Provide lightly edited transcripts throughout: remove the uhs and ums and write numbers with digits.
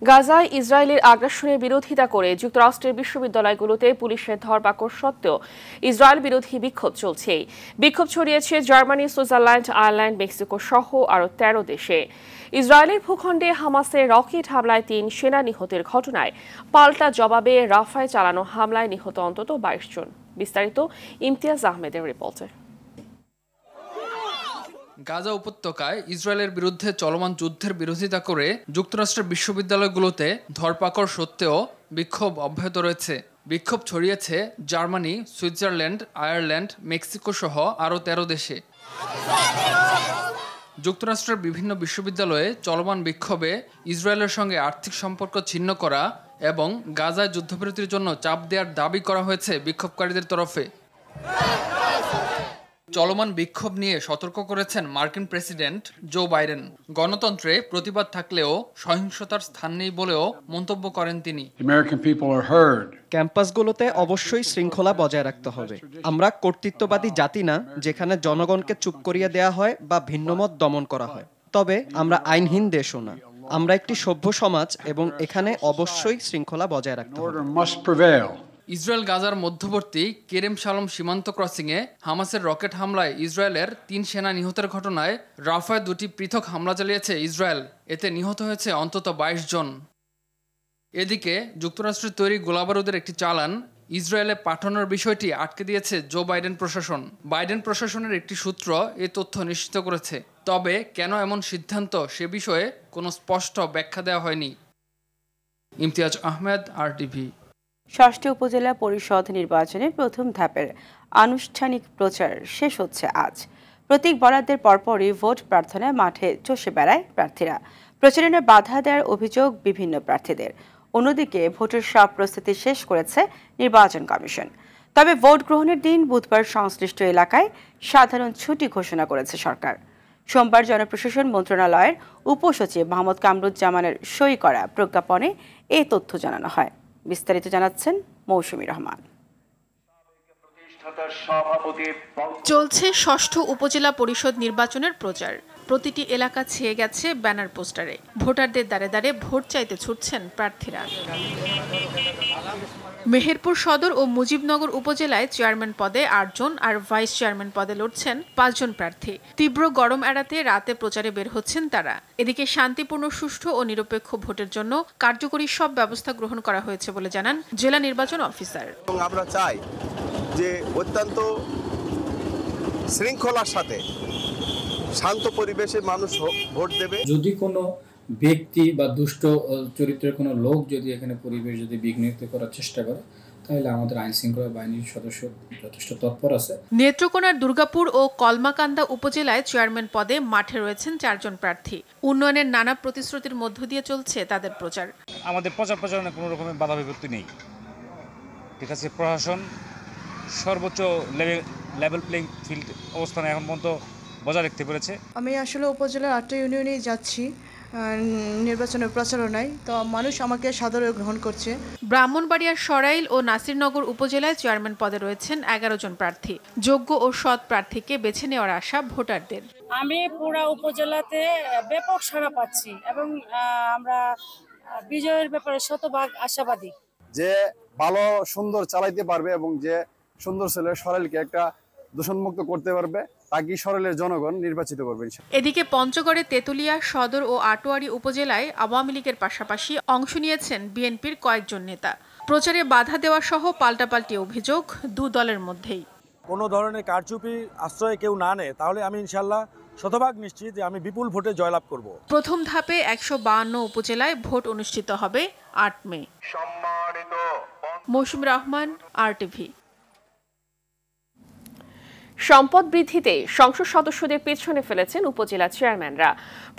গাজায় ইসরায়েলের আগ্রাসনের বিরোধিতা করে যুক্তরাষ্ট্রের বিশ্ববিদ্যালয়গুলোতে পুলিশের ধরপাকড় সত্ত্বেও ইসরায়েল বিরোধী বিক্ষোভ চলছে। বিক্ষোভ ছড়িয়েছে জার্মানি, সুইজারল্যান্ড, আয়ারল্যান্ড, মেক্সিকো সহ আরও ১৩ দেশে। ইসরায়েলের ভূখণ্ডে হামাসের রকেট হামলায় ৩ সেনা নিহতের ঘটনায় পাল্টা জবাবে রাফায় চালানো হামলায় নিহত অন্তত ২২ জন। বিস্তারিত ইমতিয়াজ আহমেদের রিপোর্টে। গাজা উপত্যকায় ইসরায়েলের বিরুদ্ধে চলমান যুদ্ধের বিরোধিতা করে যুক্তরাষ্ট্রের বিশ্ববিদ্যালয়গুলোতে ধরপাকড় সত্ত্বেও বিক্ষোভ অব্যাহত রয়েছে। বিক্ষোভ ছড়িয়েছে জার্মানি, সুইজারল্যান্ড, আয়ারল্যান্ড, মেক্সিকো সহ আরও ১৩ দেশে। যুক্তরাষ্ট্রের বিভিন্ন বিশ্ববিদ্যালয়ে চলমান বিক্ষোভে ইসরায়েলের সঙ্গে আর্থিক সম্পর্ক ছিন্ন করা এবং গাজায় যুদ্ধবিরতির জন্য চাপ দেওয়ার দাবি করা হয়েছে বিক্ষোভকারীদের তরফে। চলমান বিক্ষোভ নিয়ে সতর্ক করেছেন মার্কিন প্রেসিডেন্ট জো বাইডেন। গণতন্ত্রে প্রতিবাদ থাকলেও সহিংসতার স্থান নেই বলেও মন্তব্য করেন তিনি। ক্যাম্পাসগুলোতে অবশ্যই শৃঙ্খলা বজায় রাখতে হবে। আমরা কর্তৃত্ববাদী জাতি না, যেখানে জনগণকে চুপ করিয়ে দেয়া হয় বা ভিন্নমত দমন করা হয়। তবে আমরা আইনহীন দেশও না। আমরা একটি সভ্য সমাজ এবং এখানে অবশ্যই শৃঙ্খলা বজায় রাখতে হবে। ইসরায়েল গাজার মধ্যবর্তী কেরেম শালম সীমান্ত ক্রসিংয়ে হামাসের রকেট হামলায় ইসরায়েলের ৩ সেনা নিহতের ঘটনায় রাফায় ২টি পৃথক হামলা চালিয়েছে ইসরায়েল। এতে নিহত হয়েছে অন্তত ২২ জন। এদিকে যুক্তরাষ্ট্রের তৈরি গোলাবারুদের একটি চালান ইসরায়েলে পাঠানোর বিষয়টি আটকে দিয়েছে জো বাইডেন প্রশাসন। বাইডেন প্রশাসনের একটি সূত্র এ তথ্য নিশ্চিত করেছে। তবে কেন এমন সিদ্ধান্ত সে বিষয়ে কোনো স্পষ্ট ব্যাখ্যা দেওয়া হয়নি। ইমতিয়াজ আহমেদ, RTV। ষষ্ঠ উপজেলা পরিষদ নির্বাচনে প্রথম ধাপের আনুষ্ঠানিক প্রচার শেষ হচ্ছে আজ। প্রতীক বরাদ্দের পরপরই ভোট প্রার্থনায় মাঠে চষে বেড়ায় প্রার্থীরা। প্রচারণে বাধা দেওয়ার অভিযোগ বিভিন্ন প্রার্থীদের। অন্যদিকে ভোটের সব প্রস্তুতি শেষ করেছে নির্বাচন কমিশন। তবে ভোট গ্রহণের দিন বুধবার সংশ্লিষ্ট এলাকায় সাধারণ ছুটি ঘোষণা করেছে সরকার। সোমবার জনপ্রশাসন মন্ত্রণালয়ের উপসচিব মোহাম্মদ কামরুজ্জামানের সই করা প্রজ্ঞাপনে এই তথ্য জানানো হয়। বিস্তারিত জানাচ্ছেন মৌসুমী রহমান। চলছে ষষ্ঠ উপজেলা পরিষদ নির্বাচনের প্রচার। প্রতিটি এলাকা ছেয়ে গেছে ব্যানার পোস্টারে। ভোটারদের দ্বারে দ্বারে ভোট চাইতে ছুটছেন প্রার্থীরা। মেহেরপুর সদর ও মুজিবনগর উপজেলায় চেয়ারম্যান পদে ৮ জন আর ভাইস চেয়ারম্যান পদে লড়ছেন ৫ জন প্রার্থী। তীব্র গরম এড়াতে রাতে প্রচারে বের হচ্ছেন তারা। এদিকে শান্তিপূর্ণ, সুষ্ঠু ও নিরপেক্ষ ভোটের জন্য কার্যকরী সব ব্যবস্থা গ্রহণ করা হয়েছে বলে জানান জেলা নির্বাচন অফিসার। আমরা চাই যে অত্যন্ত শৃঙ্খলার সাথে শান্ত পরিবেশে মানুষ ভোট দেবে। যদি কোনো ব্যক্তি বা দুষ্ট চরিত্রের কোনো লোক যদি এখানে পরিবেশ যদি বিঘ্নিত করার চেষ্টা করে, তাহলে আমাদের আইন শৃঙ্খলা বাহিনীর সদস্য যথেষ্ট তৎপর আছে। নেত্রকোনার দুর্গাপুর ও কলমাকান্দা উপজেলায় চেয়ারম্যান পদে মাঠে রয়েছেন ৪ জন প্রার্থী। উন্নয়নের নানা প্রতিশ্রুতির মধ্য দিয়ে চলছে তাদের প্রচার। আমাদের প্রচারণায় কোনো রকমের বাধা বিপত্তি নেই। ঠিক আছে, প্রশাসন সর্বোচ্চ লেভেল প্লেইং ফিল্ড অবস্থানে এখন পর্যন্ত বজায় রাখতে পেরেছে। আমি আসলে উপজেলার ৮টা ইউনিয়নে যাচ্ছি নির্বাচনের প্রচারণায়, তো মানুষ আমাকে সাদরে গ্রহণ করছে। ব্রাহ্মণবাড়িয়ার সরাইল ও নাসিরনগর উপজেলায় চেয়ারম্যান পদে রয়েছেন ১১ জন প্রার্থী। যোগ্য ও সৎ প্রার্থীকে বেছে নেওয়ার আশা ভোটারদের। আমি পুরা উপজেলাতে ব্যাপক সাড়া পাচ্ছি এবং আমরা বিজয়ের ব্যাপারে শতভাগ আশাবাদী। যে ভালো সুন্দর চালাইতে পারবে এবং যে সুন্দর ছেলে সরাইলকে একটা দূষণমুক্ত করতে পারবে, তাকে সরাইলের জনগণ নির্বাচিত করবে। এদিকে পঞ্চগড়ে তেতুলিয়া সদর ও আটোয়ারী উপজেলায় আওয়ামী লীগের পাশাপাশি অংশ নিয়েছেন বিএনপির কয়েকজন নেতা। প্রচারে বাধা দেওয়া সহ পাল্টাপাল্টি অভিযোগ দু দলের মধ্যেই। কোনো ধরনের কারচুপি আশ্রয় কেউ না নেয়, তাহলে আমি ইনশাল্লাহ শতভাগ নিশ্চিত যে আমি বিপুল ভোটে জয়লাভ করব। প্রথম ধাপে ১৫২ উপজেলায় ভোট অনুষ্ঠিত হবে ৮ মে। মৌসুমী রহমান, RTV। সম্পদ বৃদ্ধিতে সংসদ সদস্যদের পেছনে ফেলেছেন উপজেলা চেয়ারম্যানরা।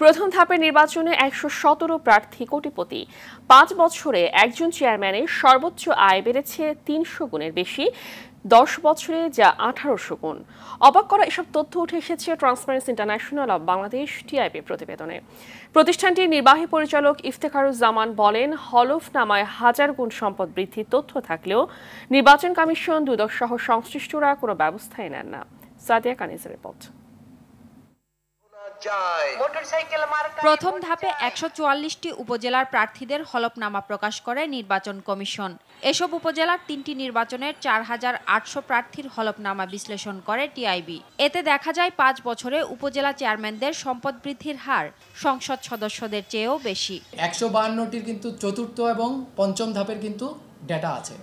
প্রথম ধাপের নির্বাচনে ১১৭ প্রার্থী কোটিপতি। ৫ বছরে একজন চেয়ারম্যানের সর্বোচ্চ আয় বেড়েছে ৩০০ গুণের বেশি, 10 বছরে যা 1800 গুণ। অবাক করা এসব তথ্য উঠে এসেছে transparency international of Bangladesh TIP প্রতিবেদনে। প্রতিষ্ঠানটির নির্বাহী পরিচালক ইফতেখারুজ্জামান বলেন, হলফনামায় 1000 গুণ সম্পদ বৃদ্ধির তথ্য থাকলেও নির্বাচন কমিশন, দুদক সহ সংশ্লিষ্টরা কোনো ব্যবস্থাই নেন না। সাদিয়া কানিজের রিপোর্ট। প্রথম ধাপে ১৪৪টি উপজেলার প্রার্থীদের হলফনামা প্রকাশ করে নির্বাচন কমিশন। এসব উপজেলার ৩টি নির্বাচনের ৪,৮০০ প্রার্থীর হলফনামা বিশ্লেষণ করে টিআইবি। এতে দেখা যায় ৫ বছরে উপজেলা চেয়ারম্যানদের সম্পদ বৃদ্ধির হার সংসদ সদস্যদের চেয়েও বেশি। ১৫২টির কিন্তু চতুর্থ এবং পঞ্চম ধাপের কিন্তু ডেটা আছে,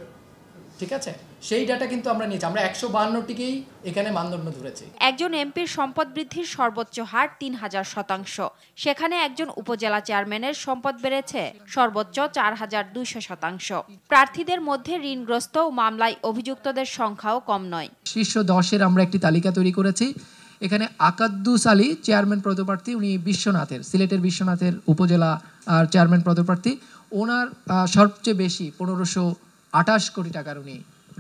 ঠিক আছে? সেই ডাটা কিন্তু আমরা নিয়েছি, আমরা ১৫২টিকেই এখানে মানদণ্ড ধরেছি। একজন এমপির সম্পদ বৃদ্ধির সর্বোচ্চ হার ৩,০০০%। সেখানে একজন উপজেলা চেয়ারম্যানের সম্পদ বেড়েছে সর্বোচ্চ ৪,২০০%। প্রার্থীদের মধ্যে ঋণগ্রস্ত ও মামলায় অভিযুক্তদের সংখ্যাও কম নয়। শীর্ষ ১০-এর আমরা একটি তালিকা তৈরি করেছি। এখানে আকাদ্দুস আলী চেয়ারম্যান পদপ্রার্থী, উনি বিশ্বনাথের, সিলেটের বিশ্বনাথের উপজেলা চেয়ারম্যান পদপ্রার্থী। ওনার সবচেয়ে বেশি ১৫২৮ কোটি টাকার উনি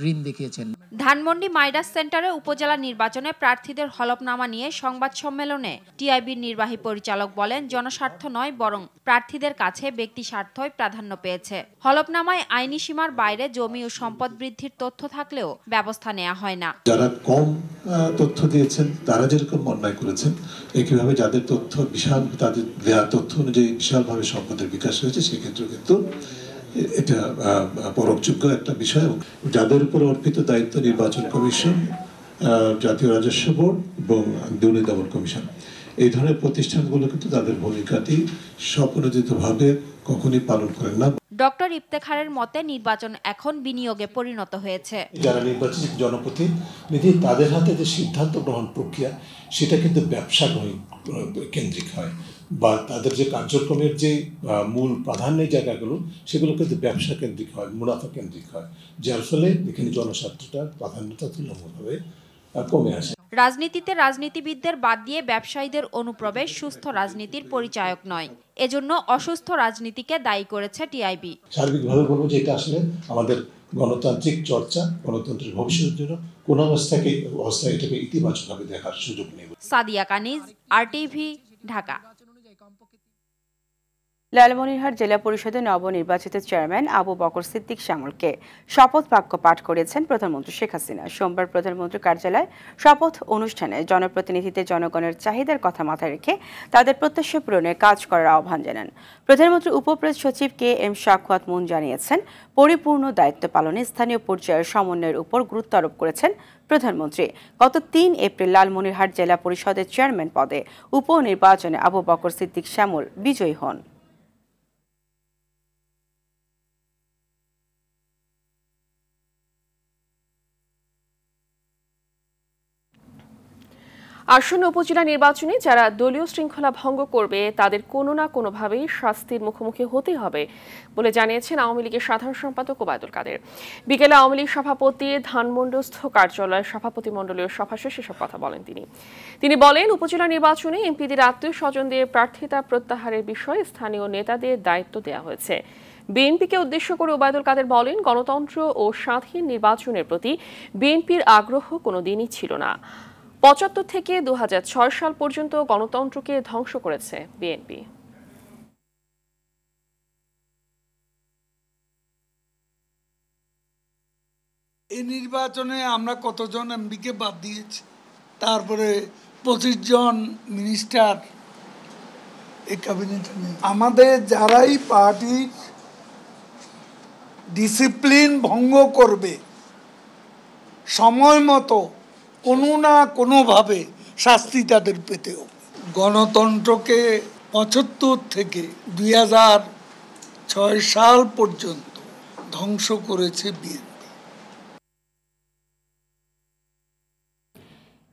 ঋণ দেখিয়েছেন। ধানমন্ডি মাইডাস সেন্টারে উপজেলা নির্বাচনে প্রার্থীদের হলফনামা নিয়ে সংবাদ সম্মেলনে টিআইবির নির্বাহী পরিচালক বলেন, জনস্বার্থ নয় বরং প্রার্থীদের কাছে ব্যক্তি স্বার্থই প্রাধান্য পেয়েছে। হলফনামায় আইনি সীমার বাইরে জমি ও সম্পদ বৃদ্ধির তথ্য থাকলেও ব্যবস্থা নেওয়া হয় না। যারা কম তথ্য দিয়েছেন তারা যেরকম অন্যায় করেছেন, একইভাবে যাদের তথ্য বিশাল, তাদের দেওয়া তথ্য অনুযায়ী বিশালভাবে সম্পদের বিকাশ হয়েছে, সেক্ষেত্রে কিন্তু এটা পরোক্ষযোগ্য একটা বিষয়। যাদের উপর অর্পিত দায়িত্ব নির্বাচন কমিশন, জাতীয় রাজস্ব বোর্ড এবং দুর্নীতি দমন কমিশন, এই ধরনের প্রতিষ্ঠানগুলো কিন্তু তাদের ভূমিকাটি স্বপ্রণোদিতভাবে কখনই পালন করেন না। ডক্টর ইফতেখারের মতে নির্বাচন এখন বিনিয়োগে পরিণত হয়েছে। যারা নির্বাচিত জনপ্রতিনিধি, তাদের হাতে যে সিদ্ধান্ত গ্রহণ প্রক্রিয়া, সেটা কিন্তু ব্যবসা কেন্দ্রিক হয়, বা তাদের যে কার্যক্রমের যে মূল প্রাধান্যের জায়গাগুলো, সেগুলো কিন্তু ব্যবসা কেন্দ্রিক হয়, মুনাফা কেন্দ্রিক হয়, যার ফলে এখানে জনস্বার্থটার প্রাধান্যতা তুলনামূলকভাবে কমে আসে। রাজনীতিতে রাজনীতিবিদদের বাদ দিয়ে ব্যবসায়ীদের অনুপ্রবেশ সুস্থ রাজনীতির পরিচায়ক নয়। এজন্য অসুস্থ রাজনীতিকে দায়ী করেছে টিআইবি। সার্বিকভাবে বলবো যে এটা আসলে আমাদের গণতান্ত্রিক চর্চা, গণতন্ত্রের ভবিষ্যতের জন্য কোন অবস্থায় এটাকে ইতিবাচকভাবে দেখার সুযোগ নেই। সাদিয়া কানিজ, আরটিভি, ঢাকা। লালমনিরহাট জেলা পরিষদের নবনির্বাচিত চেয়ারম্যান আবু বকর সিদ্দিক শ্যামলকে শপথ বাক্য পাঠ করেছেন প্রধানমন্ত্রী শেখ হাসিনা। সোমবার প্রধানমন্ত্রীর কার্যালয়ে শপথ অনুষ্ঠানে জনপ্রতিনিধিদের জনগণের চাহিদার কথা মাথায় রেখে তাদের প্রত্যাশা পূরণে কাজ করার আহ্বান জানান। প্রধানমন্ত্রীর উপপ্রেস সচিব KM শাকওয়াত মুন জানিয়েছেন, পরিপূর্ণ দায়িত্ব পালনে স্থানীয় পর্যায়ের সমন্বয়ের উপর গুরুত্ব আরোপ করেছেন প্রধানমন্ত্রী। গত ৩ এপ্রিল লালমনিরহাট জেলা পরিষদের চেয়ারম্যান পদে উপনির্বাচনে আবু বকর সিদ্দিক শ্যামল বিজয়ী হন। আসন্ন উপজেলা নির্বাচনে যারা দলীয় শৃঙ্খলা ভঙ্গ করবে তাদের কোনো না কোনোভাবেই শাস্তির মুখোমুখি হতে হবে বলে জানিয়েছেন আওয়ামী লীগের সাধারণ সম্পাদক ওবায়দুল কাদের। বিকেলে আওয়ামী লীগ সভাপতি ধানমন্ডিস্থ কার্যালয়ের সভাপতিমণ্ডলীয় সভা শেষে এসব কথা বলেন তিনি বলেন, উপজেলা নির্বাচনে এমপিদের আত্মীয় স্বজনদের প্রার্থিতা প্রত্যাহারের বিষয়ে স্থানীয় নেতাদের দায়িত্ব দেওয়া হয়েছে। বিএনপিকে উদ্দেশ্য করে ওবায়দুল কাদের বলেন, গণতন্ত্র ও স্বাধীন নির্বাচনের প্রতি বিএনপির আগ্রহ কোনোদিনই ছিল না। ৭৫ থেকে ২০০৬ সাল পর্যন্ত গণতন্ত্রকে ধ্বংস করেছে বিএনপি। এই নির্বাচনে আমরা কতজন এমপিকে বাদ দিয়েছি, তারপরে ২৫ জন মিনিস্টার এই ক্যাবিনেটে নেই। আমাদের যারাই পার্টির ডিসিপ্লিন ভঙ্গ করবে, সময় মতো কোনো না কোনোভাবে শাস্তি তাদের পেতে হবে। গণতন্ত্রকে ৭৫ থেকে ২০০৬ সাল পর্যন্ত ধ্বংস করেছে বিএনপি।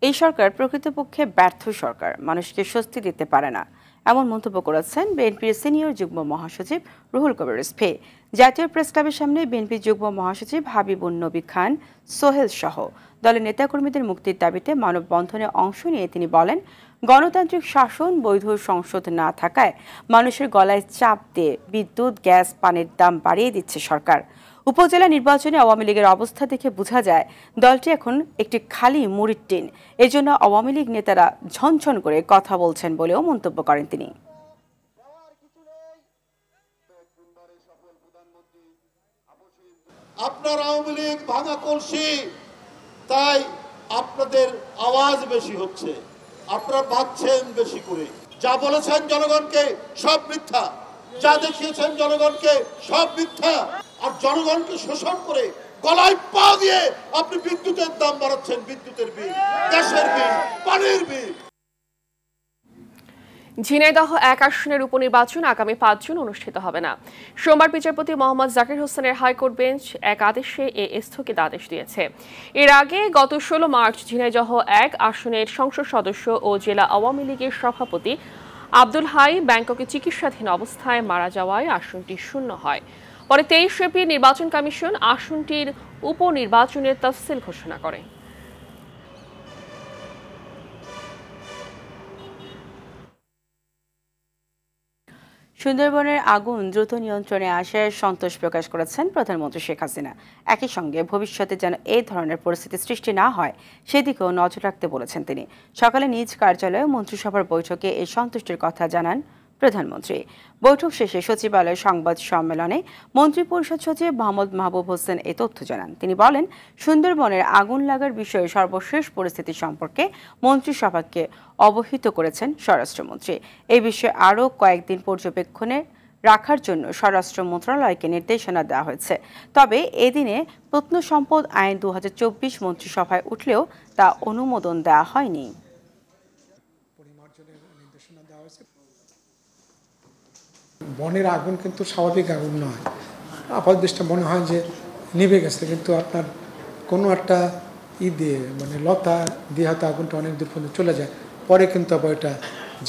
এই সরকার প্রকৃতপক্ষে ব্যর্থ সরকার, মানুষকে স্বস্তি দিতে পারে না, এমন মন্তব্য করেছেন বিএনপির সিনিয়র যুগ্ম মহাসচিব রুহুল কবির রিজভী। জাতীয় প্রেস ক্লাবের সামনে বিএনপির যুগ্ম মহাসচিব হাবিবুন নবী খান সোহেল সহ দলের নেতাকর্মীদের মুক্তির দাবিতে মানববন্ধনে অংশ নিয়ে তিনি বলেন, গণতান্ত্রিক শাসন, বৈধ সংসদ না থাকায় মানুষের গলায় চাপ দিয়ে বিদ্যুৎ, গ্যাস, পানির দাম বাড়িয়ে দিচ্ছে সরকার। উপজেলা নির্বাচনে আওয়ামী লীগের অবস্থা দেখে বোঝা যায় দলটি এখন একটি খালি মুড়ির টিন। এজন্য আওয়ামী লীগ নেতারা ঝনঝন করে কথা বলছেন বলেও মন্তব্য করেন তিনি। আপনার আওয়ামী লীগ ভাঙা কলসি, তাই আপনাদের আওয়াজ বেশি হচ্ছে। আপনারা পাচ্ছেন বেশি করে। যা বলেছেন জনগণকে সব মিথ্যা, যা দেখিয়েছেন জনগণকে সব মিথ্যা। আর জনগণকে শোষণ করে গলায় পা দিয়ে আপনি বিদ্যুতের দাম বাড়াচ্ছেন, বিদ্যুতের বিল, গ্যাসের বিল, পানির বিল। ঝিনাইদহ 1 আসনের উপনির্বাচন আগামী 5 জুন অনুষ্ঠিত হবে না। সোমবার বিচারপতি মোহাম্মদ জাকির হোসেনের হাইকোর্ট বেঞ্চ এক আদেশে এ স্থগিত আদেশ দিয়েছে। এর আগে গত 16 মার্চ ঝিনাইদহ 1 আসনের সংসদ সদস্য ও জেলা আওয়ামী লীগের সভাপতি আব্দুল হাই ব্যাংককে চিকিৎসাধীন অবস্থায় মারা যাওয়ায় আসনটি শূন্য হয়। পরে 23 এপ্রিল নির্বাচন কমিশন আসনটির উপনির্বাচনের তফসিল ঘোষণা করে। সুন্দরবনের আগুন দ্রুত নিয়ন্ত্রণে আসায় সন্তোষ প্রকাশ করেছেন প্রধানমন্ত্রী শেখ হাসিনা। একই সঙ্গে ভবিষ্যতে যেন এই ধরনের পরিস্থিতি সৃষ্টি না হয় সেদিকেও নজর রাখতে বলেছেন তিনি। সকালে নিজ কার্যালয়ে মন্ত্রিসভার বৈঠকে এই সন্তুষ্টির কথা জানান প্রধানমন্ত্রী। বৈঠক শেষে সচিবালয় সংবাদ সম্মেলনে মন্ত্রিপরিষদ সচিব মোহাম্মদ মাহবুব হোসেন এই তথ্য জানান। তিনি বলেন, সুন্দরবনের আগুন লাগার বিষয়ে সর্বশেষ পরিস্থিতি সম্পর্কে মন্ত্রিসভাকে অবহিত করেছেন স্বরাষ্ট্রমন্ত্রী। এই বিষয়ে আরও কয়েকদিন পর্যবেক্ষণে রাখার জন্য স্বরাষ্ট্র মন্ত্রণালয়কে নির্দেশনা দেওয়া হয়েছে। তবে এদিনে প্রত্নসম্পদ আইন 2024 মন্ত্রিসভায় উঠলেও তা অনুমোদন দেওয়া হয়নি। বনের আগুন কিন্তু স্বাভাবিক আগুন নয়। আপাতদৃষ্টি মনে হয় যে নিভে গেছে, কিন্তু আপনার কোনো একটা দিয়ে মানে লতা দিয়ে হয়তো আগুনটা অনেক দূর পর্যন্ত চলে যায়, পরে কিন্তু আবার এটা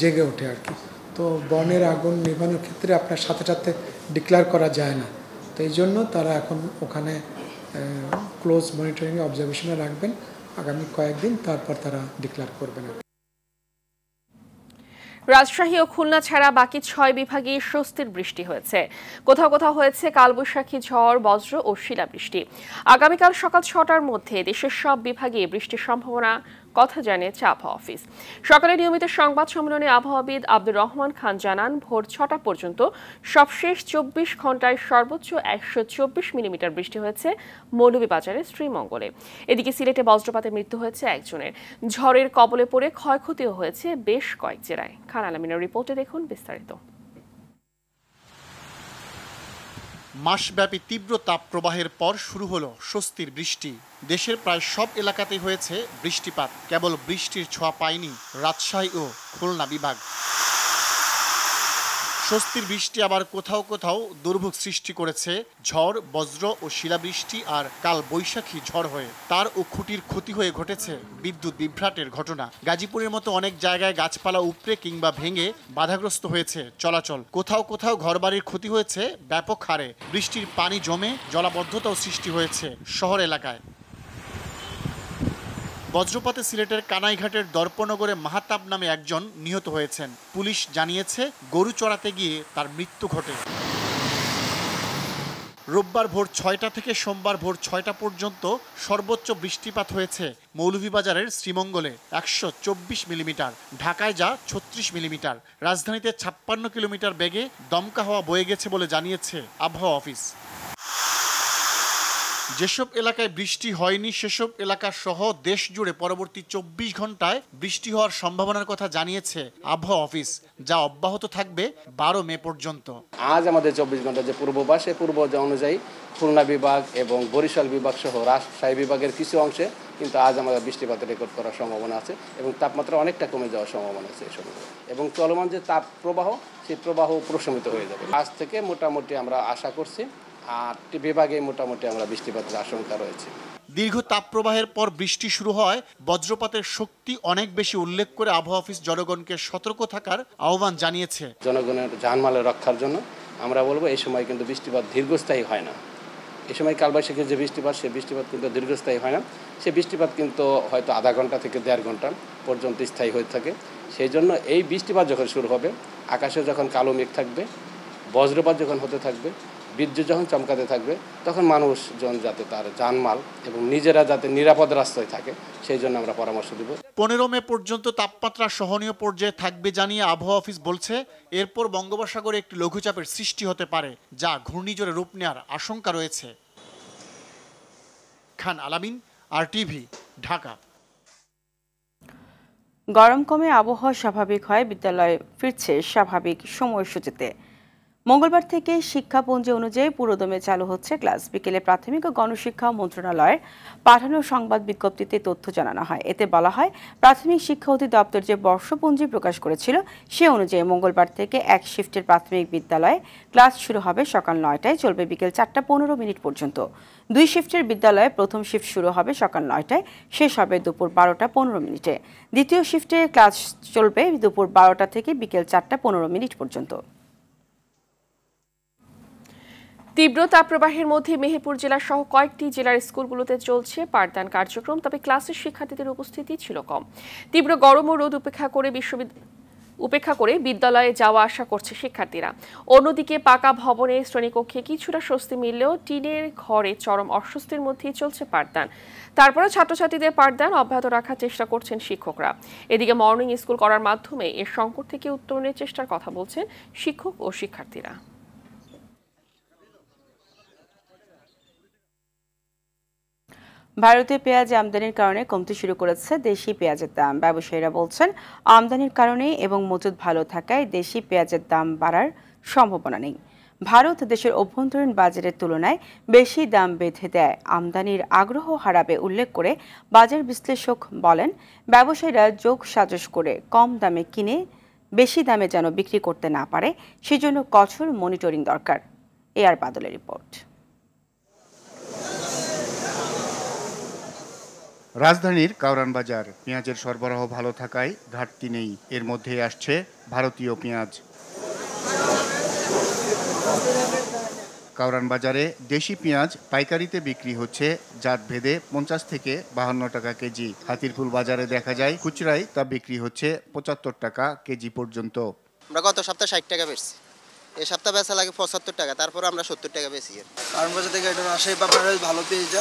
জেগে ওঠে আর কি। তো বনের আগুন নিভানোর ক্ষেত্রে আপনার সাথে সাথে ডিক্লেয়ার করা যায় না। তো এই জন্য তারা এখন ওখানে ক্লোজ মনিটরিং অবজারভেশনে রাখবেন আগামী কয়েকদিন, তারপর তারা ডিক্লেয়ার করবেন। রাজশাহী ও খুলনা ছাড়া বাকি 6 বিভাগে স্বস্তির বৃষ্টি হয়েছে। কোথাও কোথাও হয়েছে কালবৈশাখী ঝড়, বজ্র ও শিলাবৃষ্টি। আগামীকাল সকাল 6টার মধ্যে দেশের সব বিভাগে বৃষ্টির সম্ভাবনা কথা জানিয়েছে আবহাওয়া অফিস। সকালে নিয়মিত সংবাদ সম্মেলনে আবহাওয়াবিদ আব্দুর রহমান খান জানান, ভোর 6টা পর্যন্ত সবশেষ 24 ঘন্টায় সর্বোচ্চ 124 মিলিমিটার বৃষ্টি হয়েছে মৌলভীবাজারের শ্রীমঙ্গলে। এদিকে সিলেটে বজ্রপাতে মৃত্যু হয়েছে একজনের। ঝড়ের কবলে পড়ে ক্ষয়ক্ষতিও হয়েছে বেশ কয়েক জেলায়। খান আলমিনের রিপোর্টে দেখুন বিস্তারিত। মাসব্যাপী তীব্র তাপপ্রবাহের পর শুরু হলো স্বস্তির বৃষ্টি। দেশের প্রায় সব এলাকাতেই হয়েছে বৃষ্টিপাত। কেবল বৃষ্টির ছোঁয়া পায়নি রাজশাহী ও খুলনা বিভাগ। স্বস্তির বৃষ্টি আবার কোথাও কোথাও দুর্ভোগ সৃষ্টি করেছে ঝড়, বজ্র ও শিলাবৃষ্টি আর কাল বৈশাখী ঝড় হয়ে তার ও খুঁটির ক্ষতি হয়ে ঘটেছে বিদ্যুৎ বিভ্রাটের ঘটনা। গাজীপুরের মতো অনেক জায়গায় গাছপালা উপড়ে কিংবা ভেঙে বাধাগ্রস্ত হয়েছে চলাচল। কোথাও কোথাও ঘরবাড়ির ক্ষতি হয়েছে ব্যাপক হারে। বৃষ্টির পানি জমে জলাবদ্ধতাও সৃষ্টি হয়েছে শহর এলাকায়। বজ্রপাতে সিলেটের কানাইঘাটের দর্পনগরে মাহাতাব নামে একজন নিহত হয়েছেন। পুলিশ জানিয়েছে গরু চড়াতে গিয়ে তার মৃত্যু ঘটে। রোববার ভোর 6টা থেকে সোমবার ভোর 6টা পর্যন্ত সর্বোচ্চ বৃষ্টিপাত হয়েছে মৌলভীবাজারের শ্রীমঙ্গলে 124 মিলিমিটার, ঢাকায় যা 36 মিলিমিটার। রাজধানীতে 56 কিলোমিটার বেগে দমকা হাওয়া বয়ে গেছে বলে জানিয়েছে আবহাওয়া অফিস। যেসব এলাকায় বৃষ্টি হয়নি সেসব এলাকা সহ দেশ জুড়ে পরবর্তী 24 ঘন্টায় বৃষ্টি হওয়ার সম্ভাবনার কথা জানিয়েছে আবহাওয়া অফিস, যা অব্যাহত থাকবে 12 মে পর্যন্ত। আজ আমাদের 24 ঘন্টা যে পূর্বাভাস, সেই পূর্বাভাস অনুযায়ী খুলনা বিভাগ এবং বরিশাল বিভাগ সহ রাজশাহী বিভাগের কিছু অংশে কিন্তু আজ আমাদের বৃষ্টিপাতের রেকর্ড করার সম্ভাবনা আছে এবং তাপমাত্রা অনেকটা কমে যাওয়ার সম্ভাবনা আছে এসব। এবং চলমান যে তাপ প্রবাহ, সেই প্রবাহ প্রশমিত হয়ে যাবে। আজ থেকে মোটামুটি আমরা আশা করছি 8টি বিভাগে মোটামুটি আমরা বৃষ্টিপাতের আশঙ্কা রয়েছে। দীর্ঘ তাপপ্রবাহের পর বৃষ্টি শুরু হয় বজ্রপাতের শক্তি অনেক বেশি উল্লেখ করে আবহাওয়া অফিস জনগণকে সতর্ক থাকার আহ্বান জানিয়েছে। জনগণের জানমালের রক্ষার জন্য আমরা বলবো এই সময় কিন্তু বৃষ্টিপাত দীর্ঘস্থায়ী হয় না। এই সময় কালবৈশাখীর যে বৃষ্টিপাত, সেই বৃষ্টিপাত কিন্তু দীর্ঘস্থায়ী হয় না। সেই বৃষ্টিপাত কিন্তু হয়তো আধা ঘন্টা থেকে 1.5 ঘন্টা পর্যন্ত স্থায়ী হয়ে থাকে। সেই জন্য এই বৃষ্টিপাত যখন শুরু হবে, আকাশে যখন কালো মেঘ থাকবে, বজ্রপাত যখন হতে থাকবে, বিদ্যুৎ যখন চমকাতে থাকবে, তখন মানুষজন যাতে তার জানমাল এবং নিজেরা যাতে নিরাপদ রাস্তায় থাকে, সেই জন্য আমরা পরামর্শ দেব। 15 মে পর্যন্ত তাপমাত্রা সহনীয় পর্যায়ে থাকবে জানিয়ে আবহাওয়া অফিস বলছে, এরপর বঙ্গোপসাগরে একটি লঘুচাপের সৃষ্টি হতে পারে, যা ঘূর্ণিঝড়ে রূপ নেওয়ার আশঙ্কা রয়েছে। খান আলামিন, RTV, ঢাকা। গরম কমে আবহাওয়া স্বাভাবিক হয়, বিদ্যালয় ফিরছে স্বাভাবিক সময়সূচিতে। মঙ্গলবার থেকে শিক্ষাপঞ্জি অনুযায়ী পুরোদমে চালু হচ্ছে ক্লাস। বিকেলে প্রাথমিক ও গণশিক্ষা মন্ত্রণালয়ের পাঠানো সংবাদ বিজ্ঞপ্তিতে তথ্য জানানো হয়। এতে বলা হয়, প্রাথমিক শিক্ষা অধিদপ্তর যে বর্ষপঞ্জি প্রকাশ করেছিল সে অনুযায়ী মঙ্গলবার থেকে এক শিফটের প্রাথমিক বিদ্যালয়ে ক্লাস শুরু হবে সকাল 9টায়, চলবে বিকেল 4:15 পর্যন্ত। 2 শিফটের বিদ্যালয়ে প্রথম শিফট শুরু হবে সকাল 9টায়, শেষ হবে দুপুর 12:15। দ্বিতীয় শিফটে ক্লাস চলবে দুপুর 12টা থেকে বিকেল 4:15 পর্যন্ত। তীব্র তাপপ্রবাহের মধ্যে মেহেরপুর জেলা সহ কয়েকটি জেলার স্কুলগুলোতে চলছে পাঠদান কার্যক্রম, তবে ক্লাসের শিক্ষার্থীদের উপস্থিতি ছিল কম। তীব্র গরম ও রোদ উপেক্ষা করে বিদ্যালয়ে যাওয়া আসা করছে শিক্ষার্থীরা। অন্যদিকে পাকা ভবনে শ্রেণীকক্ষে কিছুটা স্বস্তি মিললেও টিনের ঘরে চরম অস্বস্তির মধ্যেই চলছে পাঠদান। তারপরে ছাত্রছাত্রীদের পাঠদান অব্যাহত রাখার চেষ্টা করছেন শিক্ষকরা। এদিকে মর্নিং স্কুল করার মাধ্যমে এর সংকট থেকে উত্তরণের চেষ্টার কথা বলছেন শিক্ষক ও শিক্ষার্থীরা। ভারতে পেঁয়াজ আমদানির কারণে কমতে শুরু করেছে দেশি পেঁয়াজের দাম। ব্যবসায়ীরা বলছেন, আমদানির কারণে এবং মজুদ ভালো থাকায় দেশি পেঁয়াজের দাম বাড়ার সম্ভাবনা নেই। ভারত দেশের অভ্যন্তরীণ বাজারের তুলনায় বেশি দাম বেঁধে দেয়, আমদানির আগ্রহ হারাবে উল্লেখ করে বাজার বিশ্লেষক বলেন, ব্যবসায়ীরা যোগ সাজশ করে কম দামে কিনে বেশি দামে যেন বিক্রি করতে না পারে, সেজন্য কঠোর মনিটরিং দরকার। এআর বাদলের রিপোর্ট। রাজধানীর কাউরান বাজার পেঁয়াজের সরবরাহ ভালো থাকায় ঘাটতি নেই। এর মধ্যে আসছে ভারতীয় পেঁয়াজ। কাউরান বাজারে দেশি পেঁয়াজ পাইকারিতে বিক্রি হচ্ছে জাত ভেদে 50 থেকে 52 টাকা কেজি। হাতিরপুল বাজারে দেখা যায় খুচরায় তা বিক্রি হচ্ছে 75 টাকা কেজি পর্যন্ত। আমরা গত সপ্তাহে 60 টাকা বেচছি, এই সপ্তাহে বেচা লাগে 75 টাকা, তারপর আমরা 70 টাকা বেচি। কারণ বাজার থেকে এটা রাজশাহী পাবনার ভালো পেঁয়াজ,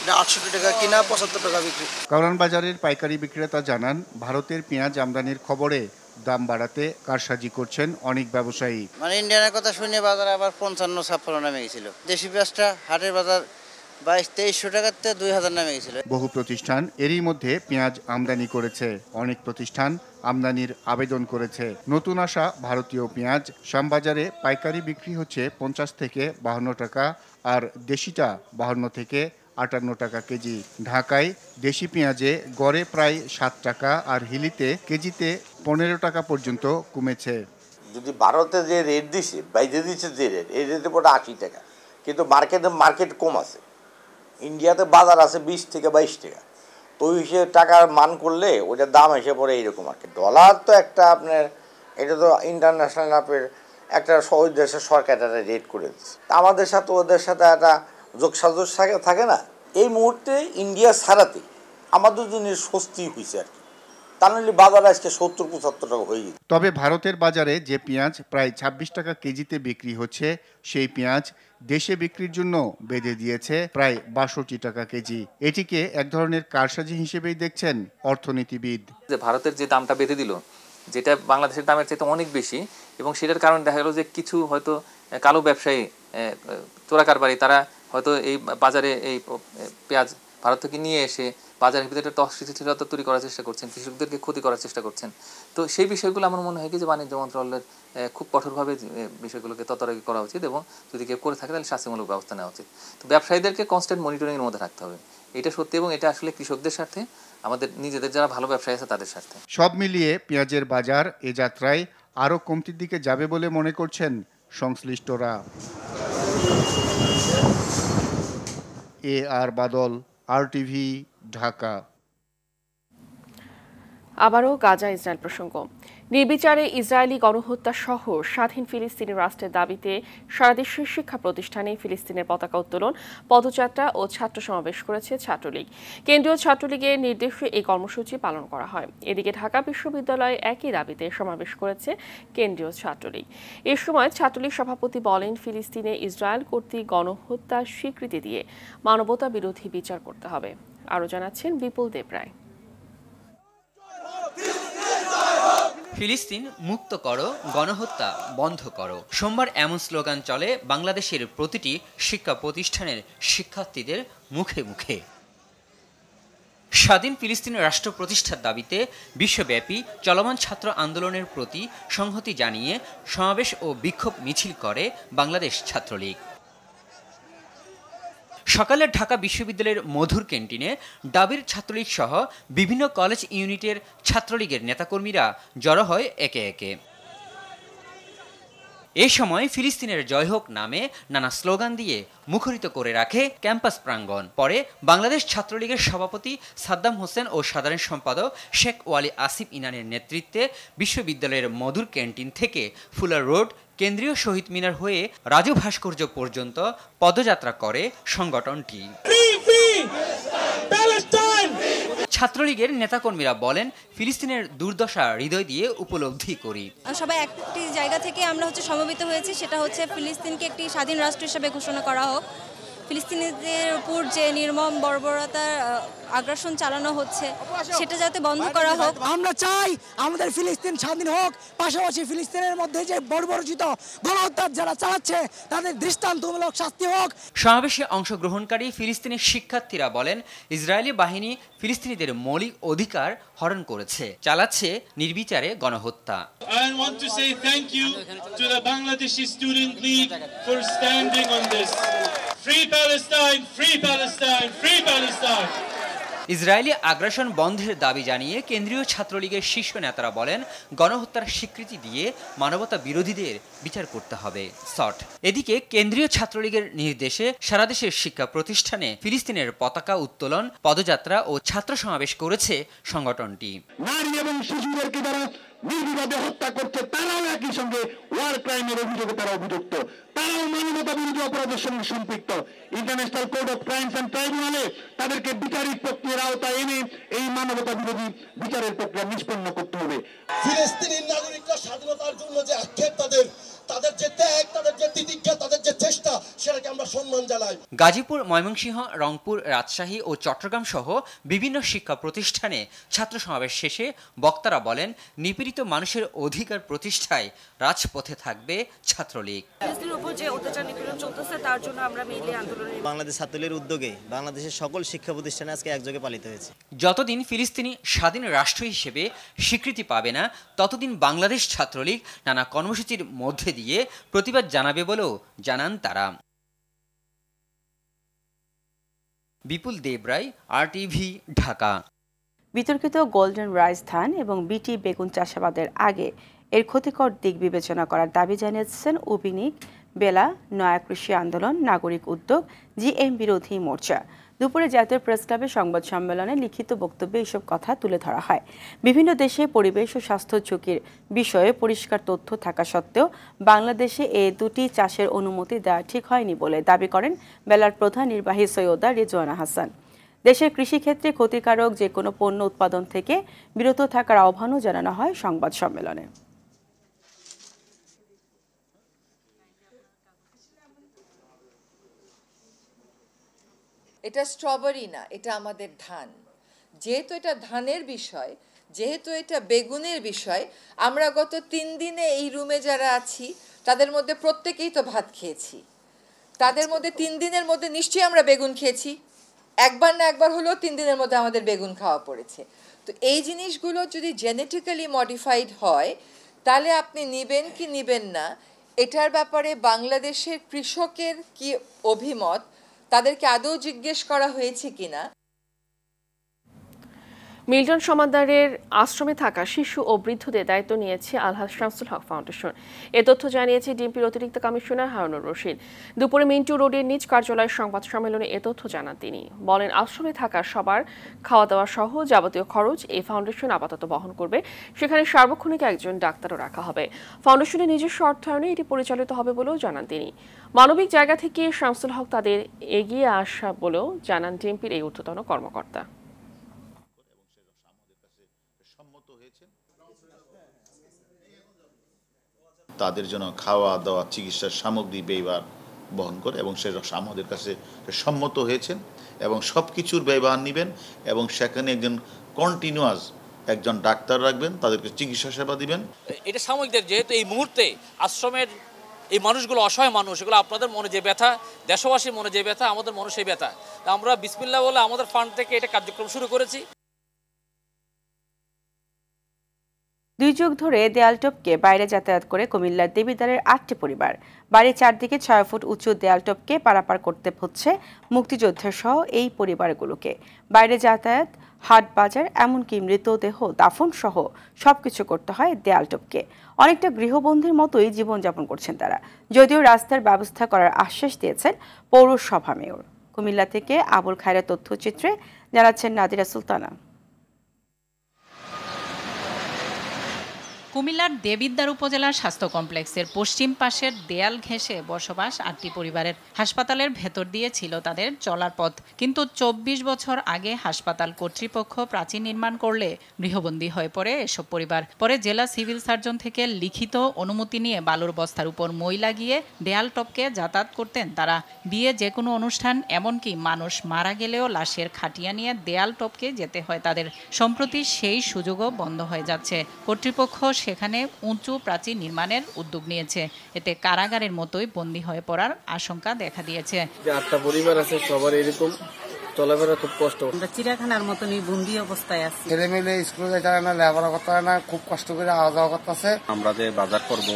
এটা 68 টাকা কিনা 75 টাকা বিক্রি। কাউরান বাজারের পাইকারি বিক্রেতা জানান, ভারতের পেঁয়াজ আমদানির খবরে দাম বাড়াতে কারসাজি করছেন অনেক ব্যবসায়ী। মানে ইন্ডিয়ানের কথা শুনে বাজারে আবার 55-56 নামে গেছিল। দেশি পেঁয়াজটা হাটের বাজার 2200-2300 টাকাতে 2000 নামে গেছিল। বহু প্রতিষ্ঠান এরই মধ্যে পেঁয়াজ আমদানি করেছে। অনেক প্রতিষ্ঠান আমদানির আবেদন করেছে। নতুন আসা ভারতীয় পেঁয়াজ শ্যামবাজারে পাইকারি বিক্রি হচ্ছে 50 থেকে 52 টাকা, আর দেশিটা 52 থেকে 58 টাকা কেজি। ঢাকায় দেশি পেঁয়াজে গড়ে প্রায় 7 টাকা, আর হিলিতে কেজিতে 15 টাকা পর্যন্ত কমেছে। যদি ভারতে যে রেট দিছে, বাইরে দিচ্ছে যে রেট, এই রেটের পরে 80 টাকা, কিন্তু মার্কেট কম আছে। ইন্ডিয়াতে বাজার আছে 20 থেকে 22 টাকা, তো ওই হিসেবে টাকার মান করলে ওটার দাম এসে পড়ে এইরকম আর কি। ডলার তো একটা আপনার, এটা তো ইন্টারন্যাশনাল আপনার একটা ওই দেশের সরকার একটা রেট করে দিচ্ছে, আমাদের সাথে ওদের সাথে একটা যোগসাজশ থাকে না। এই মুহূর্তে ইন্ডিয়া ছাড়াতে আমাদের জন্য স্বস্তি হয়েছে আর কি, তা নাহলে বাজারে আজকে 70-75 টাকা হয়ে গেছে। তবে ভারতের বাজারে যে পেঁয়াজ প্রায় 26 টাকা কেজিতে বিক্রি হচ্ছে, সেই পেঁয়াজ দেশে বিক্রির জন্য বেঁধে দিয়েছে প্রায় 62 টাকা কেজি। এটিকে এক ধরনের কারসাজি হিসেবেই দেখছেন অর্থনীতিবিদ। ভারতের যে দামটা বেঁধে দিল, যেটা বাংলাদেশের দামের চাইতে অনেক বেশি, এবং সেটার কারণে দেখা গেল যে কিছু হয়তো কালো ব্যবসায়ী, চোরা কারবারি, তারা হয়তো এই বাজারে এই পেঁয়াজ ভারত থেকে নিয়ে এসে বাজারের ভিতরে একটা অস্থিতিশীলতা তৈরি করার চেষ্টা করছেন, কৃষকদেরকে ক্ষতি করার চেষ্টা করছেন। তো সেই বিষয়গুলো আমার মনে হয় কি যে বাণিজ্য মন্ত্রণালয়ের খুব কঠোরভাবে বিষয়গুলোকে তদারকি করা উচিত, এবং যদি কেউ করে থাকে তাহলে শাস্তিমূলক ব্যবস্থা নেওয়া উচিত। তো ব্যবসায়ীদেরকে কনস্ট্যান্ট মনিটরিংয়ের মধ্যে রাখতে হবে, এটা সত্যি, এবং এটা আসলে কৃষকদের স্বার্থে, আমাদের নিজেদের যারা ভালো ব্যবসায়ী আছে তাদের স্বার্থে। সব মিলিয়ে পেঁয়াজের বাজার এ যাত্রায় আরও কমতির দিকে যাবে বলে মনে করছেন সংশ্লিষ্টরা। এআর বাদল, RTV, ঢাকা। আবারও গাজা ইসরায়েল প্রসঙ্গ। নির্বিচারে ইসরায়েলি গণহত্যা সহ স্বাধীন ফিলিস্তিনি রাষ্ট্রের দাবিতে সারা দেশের শিক্ষা প্রতিষ্ঠানে ফিলিস্তিনের পতাকা উত্তোলন, পদযাত্রা ও ছাত্র সমাবেশ করেছে ছাত্রলীগ। কেন্দ্রীয় ছাত্রলীগের নির্দেশে এই কর্মসূচি পালন করা হয়। এদিকে ঢাকা বিশ্ববিদ্যালয়ে একই দাবিতে সমাবেশ করেছে কেন্দ্রীয় ছাত্রলীগ। এ সময় ছাত্রলীগ সভাপতি বলেন, ফিলিস্তিনে ইসরায়েল কর্তৃক গণহত্যার স্বীকৃতি দিয়ে মানবতা বিরোধী বিচার করতে হবে। আরও জানাচ্ছেন বিপুল দেবরায়। ফিলিস্তিন মুক্ত করো, গণহত্যা বন্ধ করো। সোমবার এমন স্লোগান চলে বাংলাদেশের প্রতিটি শিক্ষা প্রতিষ্ঠানের শিক্ষার্থীদের মুখে মুখে। স্বাধীন ফিলিস্তিন রাষ্ট্র প্রতিষ্ঠার দাবিতে বিশ্বব্যাপী চলমান ছাত্র আন্দোলনের প্রতি সংহতি জানিয়ে সমাবেশ ও বিক্ষোভ মিছিল করে বাংলাদেশ ছাত্রলীগ। সকালে ঢাকা বিশ্ববিদ্যালয়ের মধুর ক্যান্টিনে ডাবির ছাত্রলীগ সহ বিভিন্ন কলেজ ইউনিটের ছাত্রলীগের নেতাকর্মীরা জড়ো হয় একে একে। এ সময় ফিলিস্তিনের জয় হোক নামে নানা স্লোগান দিয়ে মুখরিত করে রাখে ক্যাম্পাস প্রাঙ্গণ। পরে বাংলাদেশ ছাত্রলীগের সভাপতি সাদ্দাম হোসেন ও সাধারণ সম্পাদক শেখ ওয়ালি আসিফ ইনানের নেতৃত্বে বিশ্ববিদ্যালয়ের মধুর ক্যান্টিন থেকে ফুলার রোড, কেন্দ্রীয় শহীদ মিনার হয়ে রাজু ভাস্কর্য পর্যন্ত পদযাত্রা করে সংগঠনটি। ছাত্রলীগের নেতাকর্মীরা বলেন, ফিলিস্তিনের দুর্দশা হৃদয় দিয়ে উপলব্ধি করি। সবাই একটি জায়গা থেকে আমরা সমবেত হয়েছি, সেটা হচ্ছে ফিলিস্তিনকে একটি স্বাধীন রাষ্ট্র হিসেবে ঘোষণা করা হোক। ফিলিস্তিনিদের উপর যে নির্মম বর্বরতার আগ্রাসন চালানো হচ্ছে সেটা যাতে বন্ধ করা হোক। আমরা চাই আমাদের ফিলিস্তিন স্বাধীন হোক, পাশাপাশি ফিলিস্তিনের মধ্যে যে বর্বরচিত গণহত্যা যারা চালাচ্ছে তাদের দৃষ্টান্তমূলক শাস্তি হোক। সমাবেশে অংশগ্রহণকারী ফিলিস্তিনি শিক্ষার্থীরা বলেন, ইসরায়েলি বাহিনী ফিলিস্তিনিদের মৌলিক অধিকার হরণ করেছে, চালাচ্ছে নির্বিচারে গণহত্যা। I want to say thank you to the Bangladeshi Student League for standing on this. Free Palestine, free Palestine, free Palestine. Israeli আগ্রাসন বন্ধের দাবি জানিয়ে কেন্দ্রীয় ছাত্রলীগের শীর্ষ নেতারা বলেন, গণহত্যার স্বীকৃতি দিয়ে মানবতা বিরোধীদের বিচার করতে হবে। এদিকে কেন্দ্রীয় ছাত্রলীগের নির্দেশে সারা দেশের শিক্ষা প্রতিষ্ঠানে ফিলিস্তিনের পতাকা উত্তোলন, পদযাত্রা ও ছাত্র সমাবেশ করেছে সংগঠনটি। নারী এবং শিশুদেরকে যারা নির্বিবাদে হত্যা করছে তারাও একই সঙ্গে ওয়ার ক্রাইমের অভিযোগে তারা অভিযুক্ত, তারাও মানবতা বিরোধী অপরাধের সঙ্গে সম্পৃক্ত। International court of crimes and ট্রাইব্যুনালে তাদেরকে বিচারিক প্রক্রিয়ার আওতায় এনে এই মানবতা বিরোধী বিচারের প্রক্রিয়া নিষ্পন্ন করতে হবে। ফিলিস্তিনি নাগরিকরা স্বাধীনতার জন্য যে আক্ষেপ, তাদের যে ত্যাগ, তাদের যে তিতিক্ষা, তাদের যে চেষ্টা, সেটাকে আমরা সম্মান জানাই। গাজীপুর, ময়মনসিংহ, রংপুর, রাজশাহী ও চট্টগ্রাম সহ বিভিন্ন শিক্ষা প্রতিষ্ঠানে ছাত্র সমাবেশ শেষে বক্তারা বলেন, নিপীড়িত মানুষের অধিকার প্রতিষ্ঠায় রাজপথে থাকবে ছাত্রলীগ। ফিলিস্তিনের উপর যে অত্যাচার নিপীড়ন চলতেছে তার জন্য আমরা মিলে আন্দোলন। বাংলাদেশ ছাত্রলীগের উদ্যোগে বাংলাদেশের সকল শিক্ষা প্রতিষ্ঠানে আজকে একযোগে পালিত হয়েছে। যতদিন ফিলিস্তিনি স্বাধীন রাষ্ট্র হিসেবে স্বীকৃতি পাবে না, ততদিন বাংলাদেশ ছাত্রলীগ নানা কর্মসূচির মধ্যে দিয়ে প্রতিবাদ জানাবে বলেও জানান তারা। বিপুল দেবরায়, RTV, ঢাকা। বিতর্কিত গোল্ডেন রাইস ধান এবং বিটি বেগুন চাষাবাদের আগে এর ক্ষতিকর দিক বিবেচনা করার দাবি জানিয়েছেন উবিনিক, বেলা, নয়া কৃষি আন্দোলন, নাগরিক উদ্যোগ, জিএম বিরোধী মোর্চা। দুপুরে জাতীয় প্রেস ক্লাবে সংবাদ সম্মেলনে লিখিত বক্তব্যে এসব কথা তুলে ধরা হয়। বিভিন্ন দেশে পরিবেশ ও স্বাস্থ্য ঝুঁকির বিষয়ে পরিষ্কার তথ্য থাকা সত্ত্বেও বাংলাদেশে এই দুটি চাষের অনুমতি দেওয়া ঠিক হয়নি বলে দাবি করেন বেলার প্রধান নির্বাহী সৈয়দা রিজওয়ানা হাসান। দেশের কৃষিক্ষেত্রে ক্ষতিকারক যে কোনো পণ্য উৎপাদন থেকে বিরত থাকার আহ্বানও জানানো হয় সংবাদ সম্মেলনে। এটা স্ট্রবেরি না, এটা আমাদের ধান। যেহেতু এটা ধানের বিষয়, যেহেতু এটা বেগুনের বিষয়, আমরা গত 3 দিনে এই রুমে যারা আছি তাদের মধ্যে প্রত্যেকেই তো ভাত খেয়েছি। তাদের মধ্যে 3 দিনের মধ্যে নিশ্চয়ই আমরা বেগুন খেয়েছি, একবার না একবার হলেও 3 দিনের মধ্যে আমাদের বেগুন খাওয়া পড়েছে। তো এই জিনিসগুলো যদি জেনেটিক্যালি মডিফাইড হয় তাহলে আপনি নেবেন কি নেবেন না, এটার ব্যাপারে বাংলাদেশের কৃষকের কি অভিমত, তাদেরকে আদৌ জিজ্ঞেস করা হয়েছে কিনা। মিল্টন সমাদদারের আশ্রমে থাকা শিশু ও বৃদ্ধদের দায়িত্ব নিয়েছে আলহাজ শামসুল হক ফাউন্ডেশন। এ তথ্য জানিয়েছে ডিএমপির অতিরিক্ত কমিশনার হারুনুর রশিদ। দুপুরে মিন্টু রোডের নিজ কার্যালয়ের সংবাদ সম্মেলনে এ তথ্য জানান তিনি। বলেন, আশ্রমে থাকা সবার খাওয়া দাওয়া সহ যাবতীয় খরচ এই ফাউন্ডেশন আপাতত বহন করবে। সেখানে সার্বক্ষণিক একজন ডাক্তারও রাখা হবে। ফাউন্ডেশনের নিজস্ব অর্থায়নে এটি পরিচালিত হবে বলেও জানান তিনি। মানবিক জায়গা থেকে শামসুল হক তাদের এগিয়ে আসা বলেও জানান ডিএমপির এই ঊর্ধ্বতন কর্মকর্তা। তাদের জন্য খাওয়া দাওয়া, চিকিৎসার সামগ্রী ব্যয়ভার বহন করে এবং সে আমাদের কাছে সম্মত হয়েছেন এবং সব কিছুর ব্যয়ভার নেবেন এবং সেখানে একজন কন্টিনিউয়াস একজন ডাক্তার রাখবেন, তাদেরকে চিকিৎসা সেবা দিবেন। এটা সাময়িক, যেহেতু এই মুহূর্তে আশ্রমের এই মানুষগুলো অসহায় মানুষ, এগুলো আপনাদের মনে যে ব্যথা, দেশবাসীর মনে যে ব্যথা, আমাদের মনে সেই ব্যথা। আমরা বিসমিল্লাহ বলে আমাদের ফান্ড থেকে এটা কার্যক্রম শুরু করেছি। 2 যুগ ধরে দেয়াল টপকে বাইরে যাতায়াত করে কুমিল্লার দেবিদ্বারের 8টি পরিবার। বাড়ির চারদিকে 6 ফুট উঁচু দেয়াল টপকে পারাপার করতে হচ্ছে মুক্তিযোদ্ধা সহ এই পরিবারগুলোকে। বাইরে যাতায়াত, হাট বাজার, এমনকি মৃতদেহ দাফন সহ সবকিছু করতে হয় দেয়াল টপকে। অনেকটা গৃহবন্দীর মতোই জীবনযাপন করছেন তারা, যদিও রাস্তার ব্যবস্থা করার আশ্বাস দিয়েছেন পৌরসভা মেয়র। কুমিল্লা থেকে আবুল খায়রের তথ্যচিত্রে জানাচ্ছেন নাদিরা সুলতানা। কুমিল্লার দেবিদ্বার উপজেলার স্বাস্থ্য কমপ্লেক্সের পশ্চিম পাশের দেয়াল ঘেঁষে বসবাস 8টি পরিবারের। হাসপাতালের ভেতর দিয়ে ছিল তাদের চলার পথ, কিন্তু 24 বছর আগে হাসপাতাল কর্তৃপক্ষ প্রাচীর নির্মাণ করলে গৃহবন্দী হয়ে পড়ে এসব পরিবার। পরে জেলা সিভিল সার্জন থেকে লিখিত অনুমতি নিয়ে বালুর বস্তার উপর মই লাগিয়ে দেয়াল টপকে যাতায়াত করতেন তারা। বিয়ে, যে কোনো অনুষ্ঠান, এমনকি মানুষ মারা গেলেও লাশের খাটিয়া নিয়ে দেয়াল টপকে যেতে হয় তাদের। সম্প্রতি সেই সুযোগও বন্ধ হয়ে যাচ্ছে। কর্তৃপক্ষ সেখানে উঁচু প্রাচীর নির্মাণের উদ্যোগ নিয়েছে। এতে কারাগারের মতোই বন্দী হয়ে পড়ার আশঙ্কা দেখা দিয়েছে। 8টা পরিবার আছে, সবার এরকম চলাফেরা খুব কষ্ট। আমরা চিড়িয়াখানার মতনই বন্দী অবস্থায় আছি। ছেলে মেয়ে স্কুলে যাইতে হয় না, লেখাপড়া করতে হয় না, খুব কষ্ট করে আওয়া যাওয়া করতেছে। আমরা যে বাজার করব,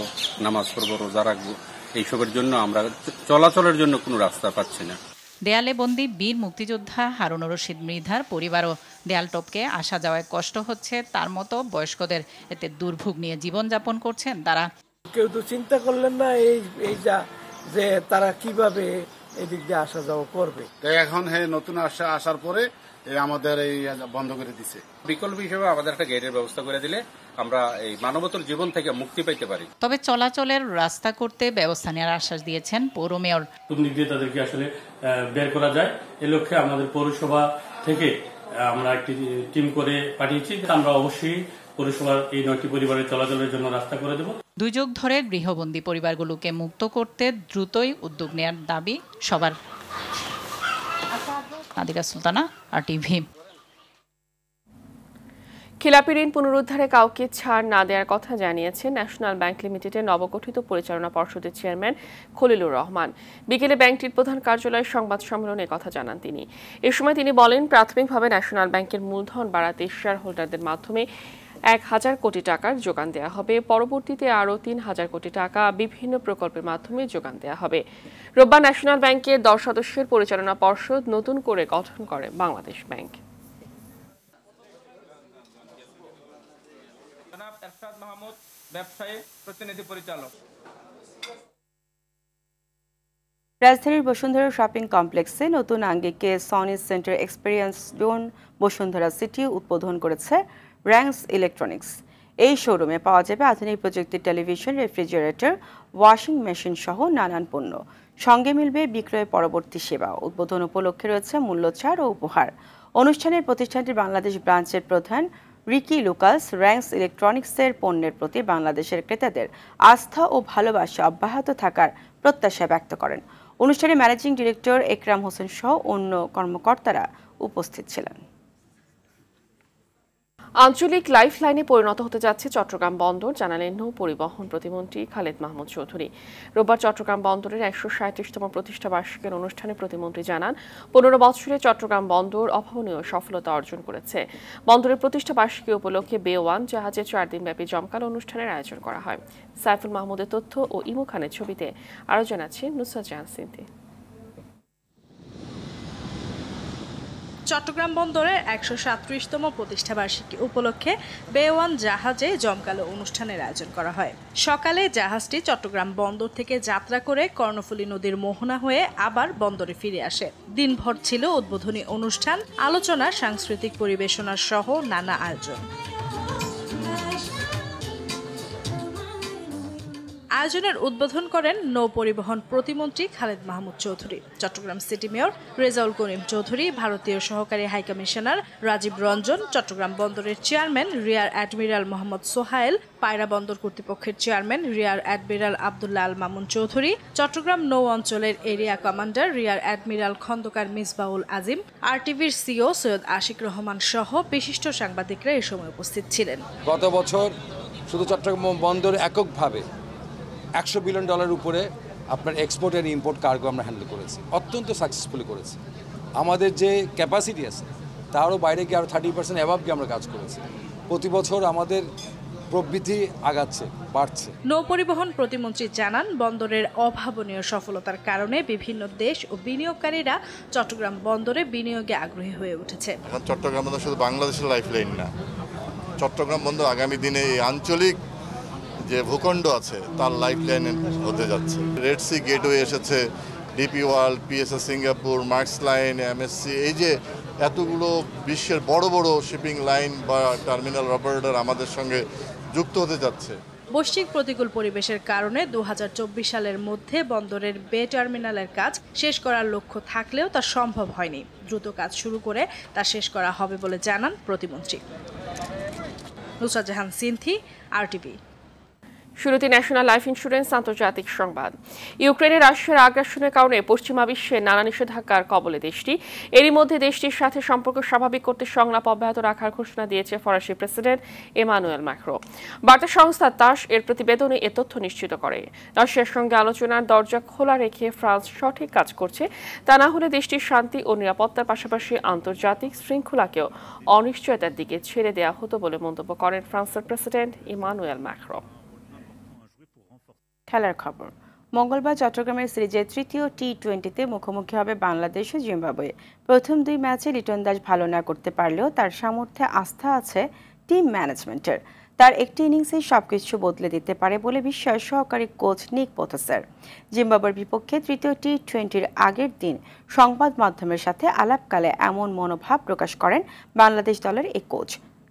নামাজ পড়বো, রোজা রাখবো, এইসবের জন্য আমরা চলাচলের জন্য কোনো রাস্তা পাচ্ছি না। দেয়ালে বন্দী বীর মুক্তিযোদ্ধা হারুনুর রশিদ মৃধার পরিবারও দেয়াল টপকে আসা যাওয়ায় কষ্ট হচ্ছে তার মতো বয়স্কদের। এতে দুর্ভোগ নিয়ে জীবনযাপন করছেন তারা। কেউ তো চিন্তা করলেন না এই যে তারা কিভাবে এদিক দিয়ে আসা যাওয়া করবে। এখন নতুন আসার পরে আমাদের এই বন্ধ করে দিছে। বিকল্প হিসেবে আমাদের একটা গেটের ব্যবস্থা করে দিলে আমরা এই মানবতার জীবন থেকে মুক্তি পেতে পারি। তবে চলাচলের রাস্তা করতে ব্যবস্থা নেওয়ার আশ্বাস দিয়েছেন পৌর মেয়র। দিয়ে তাদেরকে আসলে বের করা যায়, এ লক্ষ্যে আমাদের পৌরসভা থেকে আমরা একটি টিম করে পাঠিয়েছি। আমরা অবশ্যই পৌরসভার এই 9টি পরিবারের চলাচলের জন্য রাস্তা করে দেব। 2 যুগ ধরে গৃহবন্দী পরিবারগুলোকে মুক্ত করতে দ্রুতই উদ্যোগ নেওয়ার দাবি সবার। নাদিরা সুলতানা, RTV। খেলাপি ঋণ পুনরুদ্ধারে কাউকে ছাড় না দেওয়ার কথা জানিয়েছেন ন্যাশনাল ব্যাংক লিমিটেডের নবগঠিত পরিচালনা পর্ষদের চেয়ারম্যান খলিলুর রহমান। বিকেলে ব্যাংকটির প্রধান কার্যালয়ে সংবাদ সম্মেলনে কথা জানান তিনি। এ সময় তিনি বলেন, প্রাথমিকভাবে ন্যাশনাল ব্যাংকের মূলধন বাড়াতে শেয়ার হোল্ডারদের মাধ্যমে 1000 কোটি টাকার যোগান দেওয়া হবে। পরবর্তীতে আরও 3000 কোটি টাকা বিভিন্ন প্রকল্পের মাধ্যমে যোগান দেওয়া হবে। রোববার ন্যাশনাল ব্যাংকের 10 সদস্যের পরিচালনা পর্ষদ নতুন করে গঠন করে বাংলাদেশ ব্যাংক। রাজধানীর বসুন্ধরা শপিং কমপ্লেক্সে নতুন আঙ্গিকে Sony centre experience zone Bashundhara city উদ্বোধন করেছে র্যাংস ইলেকট্রনিক্স। এই শোরুমে পাওয়া যাবে আধুনিক প্রযুক্তির টেলিভিশন, রেফ্রিজারেটর, ওয়াশিং মেশিন সহ নানান পণ্য। সঙ্গে মিলবে বিক্রয় পরবর্তী সেবা। উদ্বোধন উপলক্ষে রয়েছে মূল্যছাড় ও উপহার। অনুষ্ঠানের প্রতিষ্ঠানটির বাংলাদেশ ব্রাঞ্চের প্রধান রিকি লুকাস র্যাংস ইলেকট্রনিক্সের পণ্যের প্রতি বাংলাদেশের ক্রেতাদের আস্থা ও ভালোবাসা অব্যাহত থাকার প্রত্যাশা ব্যক্ত করেন। অনুষ্ঠানে ম্যানেজিং ডিরেক্টর একরাম হোসেন সহ অন্য কর্মকর্তারা উপস্থিত ছিলেন। আঞ্চলিক লাইফলাইনে পরিণত হতে যাচ্ছে চট্টগ্রাম বন্দর, জানালেন নৌ পরিবহন প্রতিমন্ত্রী খালেদ মাহমুদ চৌধুরী। রোববার চট্টগ্রাম বন্দরের 137তম প্রতিষ্ঠা বার্ষিকীর অনুষ্ঠানে প্রতিমন্ত্রী জানান, 15 বছরে চট্টগ্রাম বন্দর অভাবনীয় সফলতা অর্জন করেছে। বন্দরের প্রতিষ্ঠা বার্ষিকী উপলক্ষে বে-1 জাহাজে 4 দিনব্যাপী জমকালো অনুষ্ঠানের আয়োজন করা হয়। সাইফুল মাহমুদের তথ্য ও ইমু খানের ছবিতে আরও জানাচ্ছেন নুসরাত জাহান সিনতি। চট্টগ্রাম বন্দরের 137তম প্রতিষ্ঠাবার্ষিকী উপলক্ষে বে-1 জাহাজে জমকালো অনুষ্ঠানের আয়োজন করা হয়। সকালে জাহাজটি চট্টগ্রাম বন্দর থেকে যাত্রা করে কর্ণফুলী নদীর মোহনা হয়ে আবার বন্দরে ফিরে আসে। দিনভর ছিল উদ্বোধনী অনুষ্ঠান, আলোচনা, সাংস্কৃতিক পরিবেশনা সহ নানা আয়োজন। আয়োজনের উদ্বোধন করেন নৌ পরিবহন প্রতিমন্ত্রী খালেদ মাহমুদ চৌধুরী। চট্টগ্রাম সিটি মেয়র রেজাউল করিম চৌধুরী, ভারতীয় সহকারী হাইকমিশনার রাজীব রঞ্জন, চট্টগ্রাম বন্দরের chairman rear admiral Mohammad Sohail, Payra বন্দর কর্তৃপক্ষের chairman rear admiral Abdullah Al Mamun Chowdhury, Chattogram নৌ অঞ্চলের area commander rear admiral Khandaker Misbaul Azim, RTVর সিও সৈয়দ আশিক রহমান সহ বিশিষ্ট সাংবাদিকরা এ সময় উপস্থিত ছিলেন। গত বছর শুধু চট্টগ্রাম বন্দর এককভাবে $100 বিলিয়ন উপরে আপনার এক্সপোর্ট এন্ড ইম্পোর্ট কার্গো আমরা হ্যান্ডেল করেছি, অত্যন্ত সাকসেসফুলি করেছি। আমাদের যে ক্যাপাসিটি আছে তারও বাইরে গিয়ে আরও 30% অ্যাবাভ গিয়ে আমরা কাজ করেছি। প্রতি বছর আমাদের প্রবৃদ্ধি আগাচ্ছে, বাড়ছে। নৌপরিবহন প্রতিমন্ত্রী জানান, বন্দরের অভাবনীয় সফলতার কারণে বিভিন্ন দেশ ও বিনিয়োগকারীরা চট্টগ্রাম বন্দরে বিনিয়োগে আগ্রহী হয়ে উঠেছে। এখন চট্টগ্রাম বন্দর শুধু বাংলাদেশের লাইফলাইন না, চট্টগ্রাম বন্দর আগামী দিনে এই আঞ্চলিক যে ভূখণ্ড আছে তার লাইফলাইন হতে যাচ্ছে। রেড সি গেটওয়ে এসেছে, DP world, PSS Singapore, marks line, MSc, এই যে এতগুলো বিশ্বের বড় বড় শিপিং লাইন বা টার্মিনাল অপারেটর আমাদের সঙ্গে যুক্ত হতে যাচ্ছে। বৈশ্বিক প্রতিকূল পরিবেশের কারণে 2024 সালের মধ্যে বন্দরের বে টার্মিনালের কাজ শেষ করার লক্ষ্য থাকলেও তা সম্ভব হয়নি। দ্রুত কাজ শুরু করে তা শেষ করা হবে বলে জানান প্রতিমন্ত্রী। নুসরাত জাহান সিনথি, আরটিভি। শুরুতে ন্যাশনাল লাইফ ইন্স্যুরেন্স আন্তর্জাতিক সংবাদ। ইউক্রেনে রাশিয়ার আগ্রাসনের কারণে পশ্চিমা বিশ্বে নানা নিষেধাজ্ঞার কবলে দেশটি। এরই মধ্যে দেশটির সাথে সম্পর্ক স্বাভাবিক করতে সংলাপ অব্যাহত রাখার ঘোষণা দিয়েছে ফরাসি প্রেসিডেন্ট ইমানুয়েল ম্যাক্রো। বার্তা সংস্থা তাস এর প্রতিবেদনে এ তথ্য নিশ্চিত করে। রাশিয়ার সঙ্গে আলোচনার দরজা খোলা রেখে ফ্রান্স সঠিক কাজ করছে, তা না হলে দেশটির শান্তি ও নিরাপত্তার পাশাপাশি আন্তর্জাতিক শৃঙ্খলাকেও অনিশ্চয়তার দিকে ছেড়ে দেওয়া হতো বলে মন্তব্য করেন ফ্রান্সের প্রেসিডেন্ট ইমানুয়েল ম্যাক্রো। খেলার খবর। মঙ্গলবার চট্টগ্রামের সিরিজের তৃতীয় টি-20তে মুখোমুখি হবে বাংলাদেশ ও জিম্বাবুয়ে। প্রথম দুই ম্যাচে লিটন দাস ভালো না করতে পারলেও তার সামর্থ্যে আস্থা আছে টিম ম্যানেজমেন্টের। তার একটি ইনিংসেই সবকিছু বদলে দিতে পারে বলে বিশ্বাস সহকারী কোচ নিক পোথাসের। জিম্বাবুয়ের বিপক্ষে তৃতীয় টি-20-র আগের দিন সংবাদ মাধ্যমের সাথে আলাপকালে এমন মনোভাব প্রকাশ করেন বাংলাদেশ দলের এই কোচ।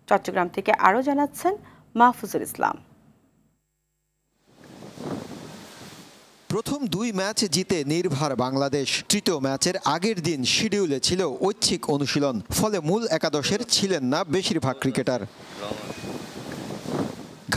চট্টগ্রাম থেকে আরও জানাচ্ছেন মাহফুজুল ইসলাম। প্রথম দুই ম্যাচ জিতে নির্ভর বাংলাদেশ। তৃতীয় ম্যাচের আগের দিন শিডিউলে ছিল ঐচ্ছিক অনুশীলন, ফলে মূল একাদশের ছিলেন না বেশিরভাগ ক্রিকেটার।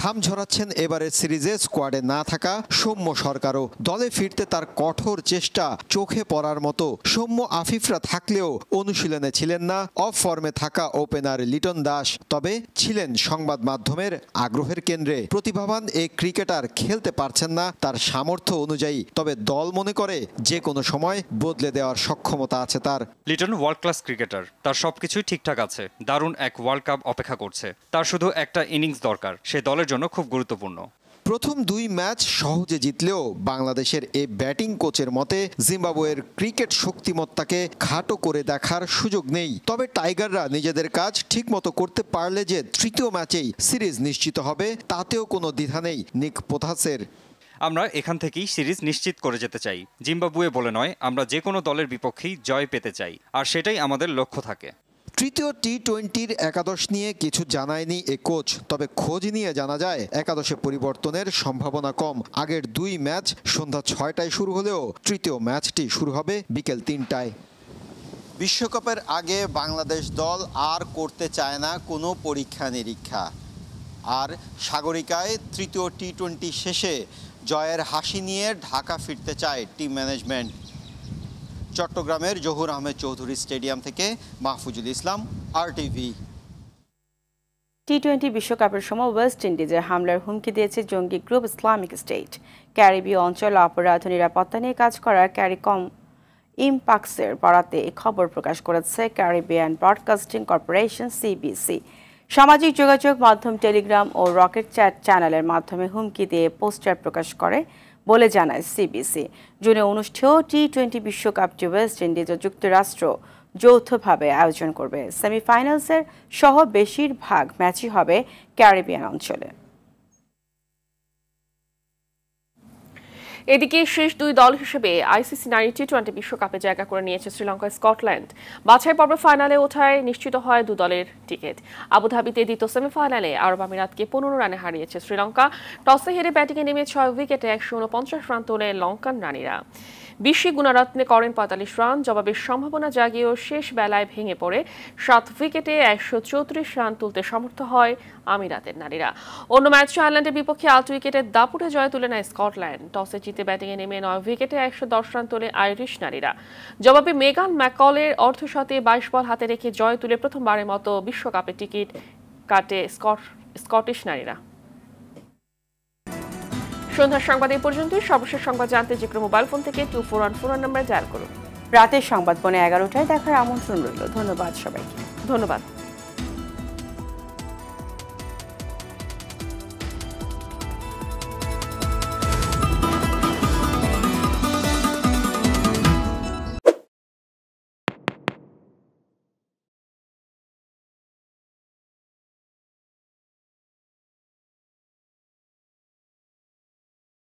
ঘাম ঝরাচ্ছেন এবারের সিরিজে স্কোয়াডে না থাকা সৌম্য সরকারও। দলে ফিরতে তার কঠোর চেষ্টা চোখে পড়ার মতো। সৌম্য আফিফরা থাকলেও অনুশীলনে ছিলেন না অফ ফর্মে থাকা ওপেনার লিটন দাস। তবে ছিলেন সংবাদ মাধ্যমের আগ্রহের কেন্দ্রে। প্রতিভাবান এই ক্রিকেটার খেলতে পারছেন না তার সামর্থ্য অনুযায়ী, তবে দল মনে করে যে কোনো সময় বদলে দেওয়ার সক্ষমতা আছে তার। লিটন ওয়ার্ল্ড ক্লাস ক্রিকেটার, তার সবকিছুই ঠিকঠাক আছে। দারুণ এক ওয়ার্ল্ড কাপ অপেক্ষা করছে। তার শুধু একটা ইনিংস দরকার, সে দলের জন্য খুব গুরুত্বপূর্ণ। প্রথম দুই ম্যাচ সহজে জিতলেও বাংলাদেশের এই ব্যাটিং কোচের মতে জিম্বাবুয়ের ক্রিকেট শক্তিমত্তাকে খাটো করে দেখার সুযোগ নেই। তবে টাইগাররা নিজেদের কাজ ঠিকমতো করতে পারলে যে তৃতীয় ম্যাচেই সিরিজ নিশ্চিত হবে তাতেও কোনো দ্বিধা নেই নিক পোথাসের। আমরা এখান থেকেই সিরিজ নিশ্চিত করে যেতে চাই। জিম্বাবুয়ে বলে নয়, আমরা যে কোনো দলের বিপক্ষেই জয় পেতে চাই, আর সেটাই আমাদের লক্ষ্য থাকে। তৃতীয় টি-20-র একাদশ নিয়ে কিছু জানায়নি এ কোচ, তবে খোঁজ নিয়ে জানা যায় একাদশে পরিবর্তনের সম্ভাবনা কম। আগের দুই ম্যাচ সন্ধ্যা 6টায় শুরু হলেও তৃতীয় ম্যাচটি শুরু হবে বিকেল 3টায়। বিশ্বকাপের আগে বাংলাদেশ দল আর করতে চায় না কোনো পরীক্ষা নিরীক্ষা। আর সাগরিকায় তৃতীয় টি-20 শেষে জয়ের হাসি নিয়ে ঢাকা ফিরতে চায় টিম ম্যানেজমেন্ট। চট্টগ্রামের জহুর আহমেদ চৌধুরী স্টেডিয়াম থেকে মাহফুজুল ইসলাম, আরটিভি। টি-20 বিশ্বকাপের সময় ওয়েস্ট ইন্ডিজে হামলার হুমকি দিয়েছে জঙ্গি গ্রুপ ইসলামিক স্টেট। ক্যারিবীয় অঞ্চল অপরাধ ও নিরাপত্তা নিয়ে কাজ করা ক্যারিকম ইম্পাক্সের বরাতে এই খবর প্রকাশ করেছে ক্যারিবিয়ান ব্রডকাস্টিং কর্পোরেশন সিবিসি। সামাজিক যোগাযোগ মাধ্যম টেলিগ্রাম ও রকেট চ্যাট চ্যানেলের মাধ্যমে হুমকি দিয়ে পোস্টার প্রকাশ করে বলে জানায় সিবিসি। জুনে অনুষ্ঠেয় টি-20 বিশ্বকাপটি ওয়েস্ট ইন্ডিজ ও যুক্তরাষ্ট্র যৌথভাবে আয়োজন করবে। সেমিফাইনালসের সহ বেশিরভাগ ম্যাচই হবে ক্যারিবিয়ান অঞ্চলে। এদিকে শেষ দুই দল হিসেবে আইসিসি নারী টি-20 বিশ্বকাপে জায়গা করে নিয়েছে শ্রীলঙ্কা, স্কটল্যান্ড। বাছাই পর্বে ফাইনালে ওঠায় নিশ্চিত হয় দু দলের টিকিট। আবুধাবিতে দ্বিতীয় সেমিফাইনালে আরব আমিরাতকে 15 রানে হারিয়েছে শ্রীলঙ্কা। টসে হেরে ব্যাটিংয়ে নেমে 6 উইকেটে 149 রান তোলে লঙ্কান রানীরা। বিশি গুণারত্নে করেন 45 রান। জবাবের সম্ভাবনা জাগিয়েও শেষ বেলায় ভেঙে পড়ে 7 উইকেটে 134 রান তুলতে সমর্থ হয় আমিরাতের নারীরা। অন্য ম্যাচে আয়ারল্যান্ডের বিপক্ষে 8 উইকেটে দাপুটে জয় তুলে নেয় স্কটল্যান্ড। টসে জিতে ব্যাটিংয়ে নেমে 9 উইকেটে 110 রান তোলে আইরিশ নারীরা। জবাবে মেগান ম্যাকলের অর্ধশতে 22 বল হাতে রেখে জয় তুলে প্রথমবারের মতো বিশ্বকাপের টিকিট কাটে স্কটিশ নারীরা। সন্ধ্যার সংবাদ এই পর্যন্তই। সর্বশেষ সংবাদ জানতে যে কোনো মোবাইল ফোন থেকে 2414 নম্বরে ডায়াল করুন। রাতের সংবাদ পৌনে 11টায় দেখার আমন্ত্রণ রইল। ধন্যবাদ সবাইকে। ধন্যবাদ।